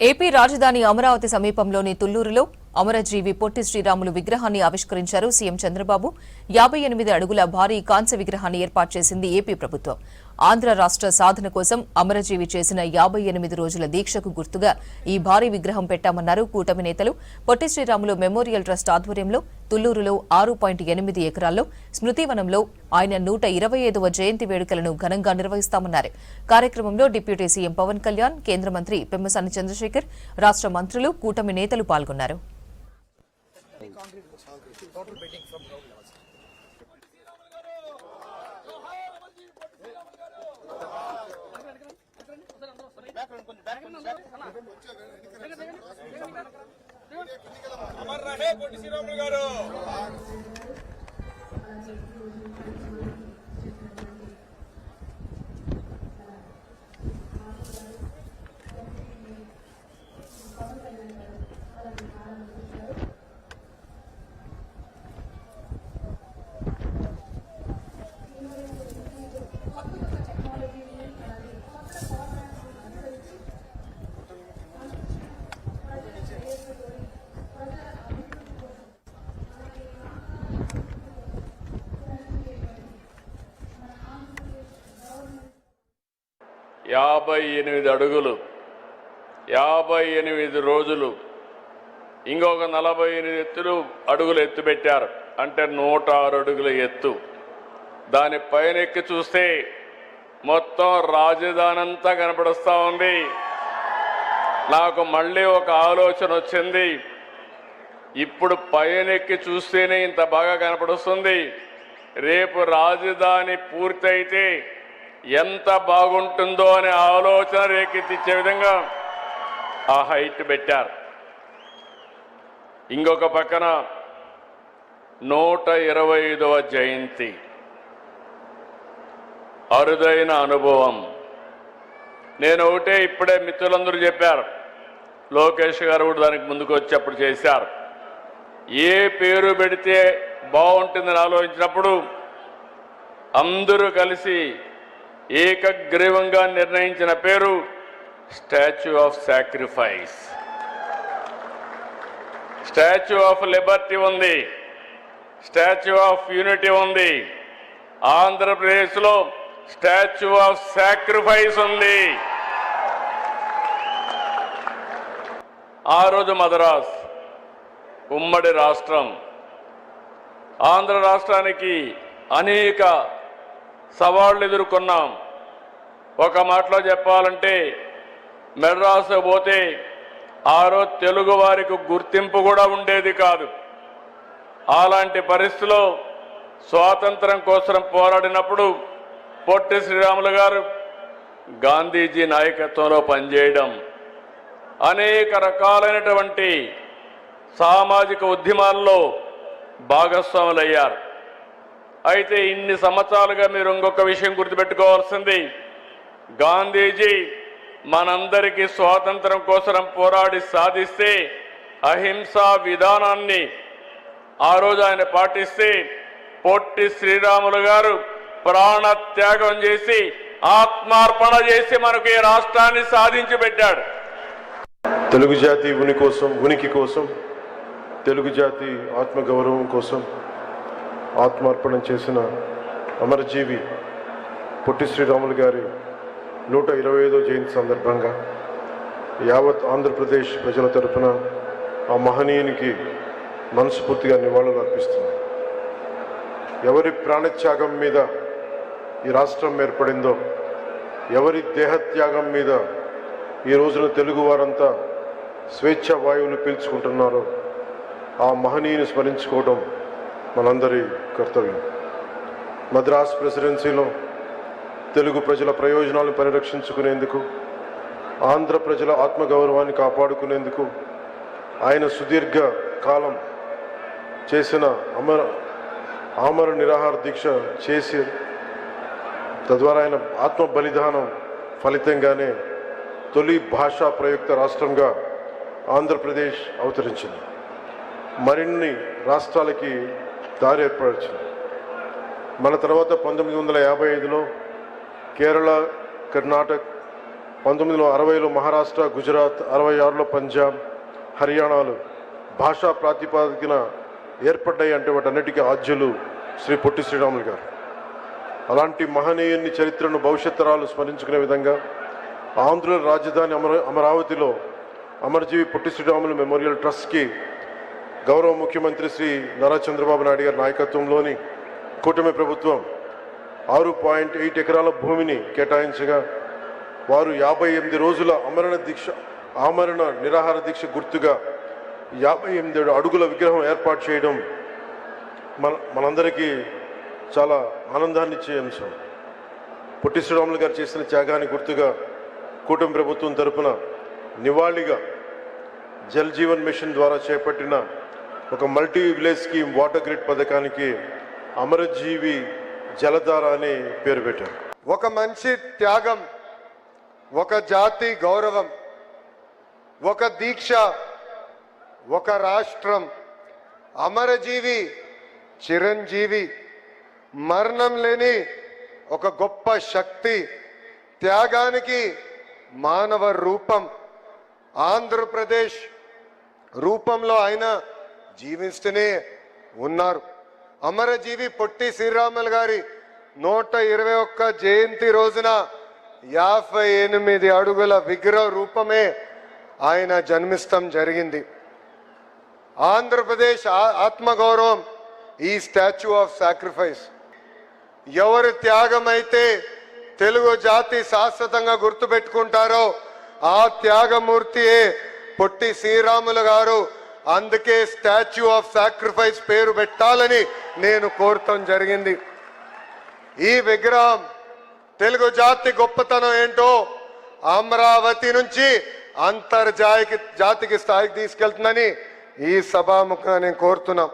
AP రాజధాని అమరావతి సమీపంలోని తుళ్లూరులో అమరజీవి పొట్టి శ్రీరాములు విగ్రహాన్ని ఆవిష్కరించారు సీఎం చంద్రబాబు. 58 అడుగుల భారీ కాంస్య విగ్రహాన్ని ఏర్పాటు చేసింది ఏపీ ప్రభుత్వం. ఆంధ్ర రాష్ట్ర సాధన కోసం అమరజీవి చేసిన 58 రోజుల దీక్షకు గుర్తుగా ఈ భారీ విగ్రహం పెట్టామన్నారు కూటమి నేతలు. పొట్టి శ్రీరాములు మెమోరియల్ ట్రస్ట్ ఆధ్వర్యంలో తుళ్లూరులో 6.8 ఎకరాల్లో స్మృతివనంలో ఆయన 125వ జయంతి వేడుకలను ఘనంగా నిర్వహిస్తామన్నారు. కార్యక్రమంలో డిప్యూటీ సీఎం పవన్ కళ్యాణ్, కేంద్ర మంత్రి పెమ్మసాని చంద్రశేఖర్, రాష్ట్ర మంత్రులు, కూటమి నేతలు పాల్గొన్నారు. అమర్ రహే పొట్టి శ్రీరాములు గారు. యాభై 58 అడుగులు, 58 రోజులు, ఇంకొక 48 అడుగులు ఎత్తు పెట్టారు. అంటే 106 అడుగుల ఎత్తు. దాని పైన ఎక్కి చూస్తే మొత్తం రాజధాని అంతా కనపడుస్తూ ఉంది. నాకు మళ్ళీ ఒక ఆలోచన వచ్చింది. ఇప్పుడు పైన ఎక్కి చూస్తేనే ఇంత బాగా కనపడుస్తుంది. రేపు రాజధాని పూర్తయితే ఎంత బాగుంటుందో అనే ఆలోచన రేకెత్తించే విధంగా ఆ హైట్ పెట్టారు. ఇంకొక పక్కన 125వ జయంతి, అరుదైన అనుభవం. నేను ఒకటే ఇప్పుడే మిత్రులందరూ చెప్పారు, లోకేష్ గారు కూడా దానికి ముందుకు వచ్చి అప్పుడు చేశారు. ఏ పేరు పెడితే బాగుంటుందని ఆలోచించినప్పుడు అందరూ కలిసి ఏకగ్రీవంగా నిర్ణయించిన పేరు statue of sacrifice. Statue of Liberty ఉంది, స్టాచ్యూ ఆఫ్ యూనిటీ ఉంది, ఆంధ్రప్రదేశ్లో స్టాచ్యూ ఆఫ్ సాక్రిఫైస్ ఉంది. ఆ రోజు మద్రాస్ ఉమ్మడి రాష్ట్రం. ఆంధ్ర రాష్ట్రానికి అనేక సవాళ్లు ఎదుర్కొన్నాం. ఒక మాటలో చెప్పాలంటే మెడ్రాసు పోతే ఆ రోజు తెలుగు వారికి గుర్తింపు కూడా ఉండేది కాదు. అలాంటి పరిస్థితిలో స్వాతంత్రం కోసం పోరాడినప్పుడు పొట్టి శ్రీరాములు గారు గాంధీజీ నాయకత్వంలో పనిచేయడం, అనేక రకాలైనటువంటి సామాజిక ఉద్యమాల్లో భాగస్వాములయ్యారు. అయితే ఇన్ని సంవత్సరాలుగా మీరు ఇంకొక విషయం గుర్తుపెట్టుకోవాల్సింది, గాంధీజీ మనందరికీ స్వాతంత్రం కోసం పోరాడి సాధిస్తే అహింసా విధానాన్ని ఆ రోజు ఆయన పాటిస్తే పొట్టి శ్రీరాములు గారు ప్రాణత్యాగం చేసి ఆత్మార్పణ చేసి మనకు ఈ రాష్ట్రాన్ని సాధించి పెట్టాడు. తెలుగు జాతి ఉనికి కోసం తెలుగు జాతి ఆత్మగౌరవం కోసం ఆత్మార్పణం చేసిన అమరజీవి పొట్టి శ్రీరాములు గారి 125వ జయంతి సందర్భంగా యావత్ ఆంధ్రప్రదేశ్ ప్రజల తరపున ఆ మహనీయునికి మనస్ఫూర్తిగా నివాళులు అర్పిస్తున్నాం. ఎవరి ప్రాణత్యాగం మీద ఈ రాష్ట్రం ఏర్పడిందో, ఎవరి దేహత్యాగం మీద ఈ రోజున తెలుగు వారంతా స్వేచ్ఛ వాయువులు పీల్చుకుంటున్నారో ఆ మహనీయుని స్మరించుకోవడం మనందరి కర్తవ్యం. మద్రాస్ ప్రెసిడెన్సీలో తెలుగు ప్రజల ప్రయోజనాలను పరిరక్షించుకునేందుకు, ఆంధ్ర ప్రజల ఆత్మగౌరవాన్ని కాపాడుకునేందుకు ఆయన సుదీర్ఘ కాలం చేసిన ఆమర నిరాహార దీక్ష చేసి తద్వారా ఆయన ఆత్మ బలిదానం ఫలితంగానే తొలి భాషా ప్రయుక్త రాష్ట్రంగా ఆంధ్రప్రదేశ్ అవతరించింది. మరిన్ని రాష్ట్రాలకి దారి ఏర్పరిచింది. మన తర్వాత 1955లో కేరళ, కర్ణాటక, 1960లో మహారాష్ట్ర, గుజరాత్, 66లో పంజాబ్, హర్యానాలు భాషా ప్రాతిపాదికన ఏర్పడ్డాయి అంటే వాటన్నిటికీ ఆద్యులు శ్రీ పొట్టి శ్రీరాములు గారు. అలాంటి మహనీయుని చరిత్రను భవిష్యత్ తరాలు స్మరించుకునే విధంగా ఆంధ్ర రాజధాని అమరావతిలో అమరజీవి పొట్టి శ్రీరాములు మెమోరియల్ ట్రస్ట్కి గౌరవ ముఖ్యమంత్రి శ్రీ నారా చంద్రబాబు నాయుడు గారి నాయకత్వంలోని కూటమి ప్రభుత్వం 6.8 ఎకరాల భూమిని కేటాయించగా వారు 58 రోజుల ఆమరణ నిరాహార దీక్ష గుర్తుగా 57 అడుగుల విగ్రహం ఏర్పాటు చేయడం మనందరికీ చాలా ఆనందాన్ని ఇచ్చే అంశం. పొట్టి శ్రీరాములు గారు చేసిన త్యాగాన్ని గుర్తుగా కూటమి ప్రభుత్వం తరపున నివాళిగా జల్ జీవన్ మిషన్ ద్వారా చేపట్టిన ఒక multi village scheme water grid పథకానికి అమరజీవి జలధార అని పేరు పెట్టారు. ఒక మనిషి త్యాగం, ఒక జాతి గౌరవం, ఒక దీక్ష, ఒక రాష్ట్రం, అమరజీవి, చిరంజీవి, మరణం లేని ఒక గొప్ప శక్తి, త్యాగానికి మానవ రూపం, ఆంధ్రప్రదేశ్ రూపంలో ఆయన జీవిస్తూనే ఉన్నారు. అమరజీవి పొట్టి శ్రీరాములు గారి 121 జయంతి రోజున 58 అడుగుల విగ్రహ రూపమే ఆయన జన్మిస్తం జరిగింది. ఆంధ్రప్రదేశ్ ఆత్మగౌరవం ఈ స్టాచ్యూ ఆఫ్ సాక్రిఫైస్. ఎవరి త్యాగం అయితే తెలుగు జాతి శాశ్వతంగా గుర్తుపెట్టుకుంటారో ఆ త్యాగమూర్తియే పొట్టి శ్రీరాములు గారు. అందుకే స్టాచ్యూ ఆఫ్ సాక్రిఫైస్ పేరు పెట్టాలని నేను కోరటం జరిగింది. ఈ విగ్రహం తెలుగు జాతి గొప్పతనం ఏంటో అమరావతి నుంచి అంతర్జాతికి స్థాయికి తీసుకెళ్తుందని ఈ సభాముఖంగా నేను కోరుతున్నాం.